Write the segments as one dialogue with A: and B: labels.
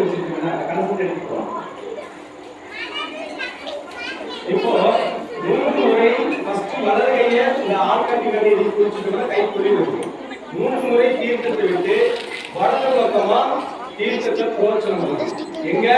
A: வச்சிருக்கீங்க அந்த கலசத்தை எடுத்துக்கோங்க. இப்போ 3 முறை ஃபர்ஸ்ட் வலது கையை இந்த ஆள்காட்டி கடையை குடிச்சிட்டோம்னா கை புள்ளி வரும். 3 முறை தீர்த்தத்தை விட்டு வலது பக்கமா தீர்த்தத்தை புரோச்சனம் எங்க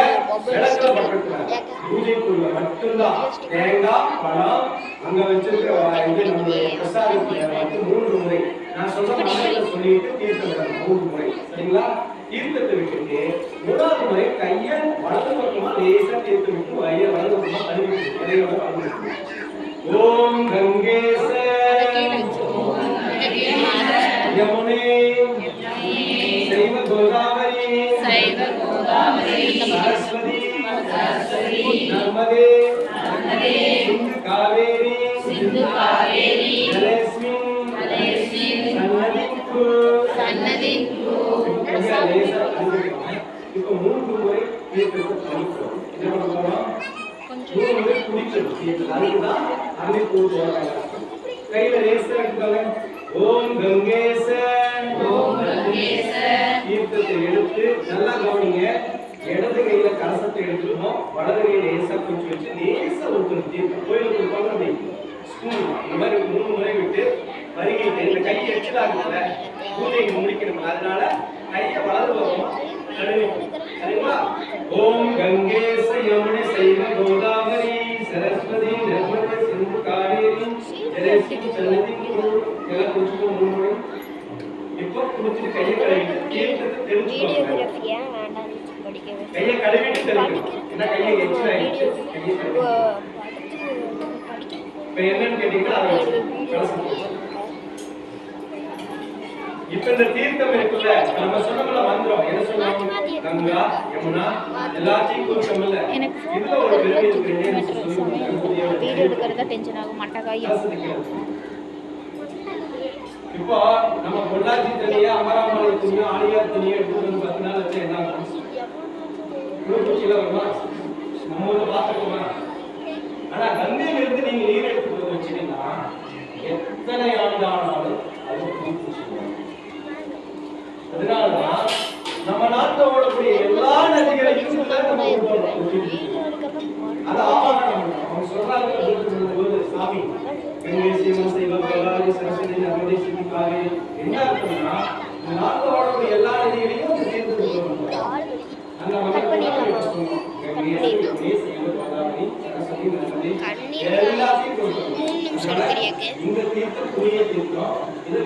A: விளக்குல பட்டுறாங்க. பூஜைக்குள்ள மட்டும்தான் தேங்காய் பழம் அங்க வச்சிருக்கிற இது நம்ம பிரசாதத்துல வந்து 3 முறை நான் சொல்ற மாதிரி சொல்லிட்டு தீர்த்தம் விடணும் 3 முறை. சரிங்களா? தீர்த்தத்தை விட்டுட்டு 3வது முறை கையை வலது பக்கமா லேசா தீர்த்தம் விட்டு வயிறு வலது பக்கமா தழுவி இடையோட கலந்து ஓம் கங்கேச யமுனே சைவ கோதாவரி சரஸ்வதி நர்மதே சிந்து காவேரி ஜலேஸ்மின் சன்னதின் இப்போ 3 முறை தீர்த்தத்தை தளிக்கிறோம். என்ன பண்ண போறோம்? 3 முறை குடிக்கணும். அதுதான் அருளி போடுவாங்க. கையில லேசா எடுத்துக்கோங்க. ஓம் கங்கேச தீர்த்தத்தை எடுத்து நல்லா கவனிங்க. இடது கையில கலசத்தை எடுத்துக்கணும். வலது கையில லேசா குடிச்சு வச்சு லேசா ஊற்றணும். தீர்த்தம் கோயிலுக்கு கொடுப்பாங்க அப்படி ஸ்பூன் இந்த மாதிரி 3 முறை விட்டு வருகிட்டு இந்த கையை எச்சலாகுதுல பூஜைக்கு முடிக்கணும். அதனால கையை வலது பக்கமா கழுவிக்கணும். சரிங்களா? ஓம் கங்கேச யமுனே சைவ கோதாவரி சரஸ்வதி நர்மதே சிந்து காவேரி ஜலேஸ்மின் சன்னதின் எல்லாம் குடிச்சுட்டு 3 முறை. இப்போ குடிச்சிட்டு கையை கழுவிட்டு தீர்த்தத்தை தெளிச்சுக்கோங்க. கையை கழுவிட்டு தெளிக்கணும். ஏன்னா கையை எச்சலாயிடுச்சு. கையை கழுவிட்டு இப்போ என்னன்னு கேட்டீங்கன்னா அதை இப்ப இந்த தீர்த்தம் இருக்குல்ல நம்ம சொன்னோம்ல மந்திரம் என்ன சொல்றோம்? கங்கா யமுனா எல்லாத்தையும் கூட்டமில்ல இதுல ஒரு பெரிய வீடியோ எடுக்கிறதா டென்ஷன் ஆகும் மட்டகாய். இப்போ நம்ம பொள்ளாச்சி தனியா அமராமலை தனியா ஆலியார் தனியா எடுத்து வந்து 10 நாள் வச்சு என்ன ஆகும்? குளிர்ச்சியில வருமா? நம்ம ஊர்ல பாத்துக்கோமா? ஆனா கங்கையில இருந்து நீங்க நீர் எடுத்து வச்சீங்கன்னா எத்தனை ஆண்டு ஆனாலும் அது குளிர்ச்சி. அதனாலதான் நம்ம நாட்டில் ஓடக்கூடிய எல்லா நதிகளையும் அது ஆவாகனம் அவங்க சொல்றாங்க. சாமி கங்கை சீம சைவ கோதாவரி சரஸ்வதி நர்மதே சிந்து காவேரி என்ன இருக்குன்னா இந்த நாட்டில் ஓடக்கூடிய எல்லா நதிகளையும் தீர்த்து அந்த மக்கள் இந்த தீர்த்தம் புதிய தீர்த்தம் இது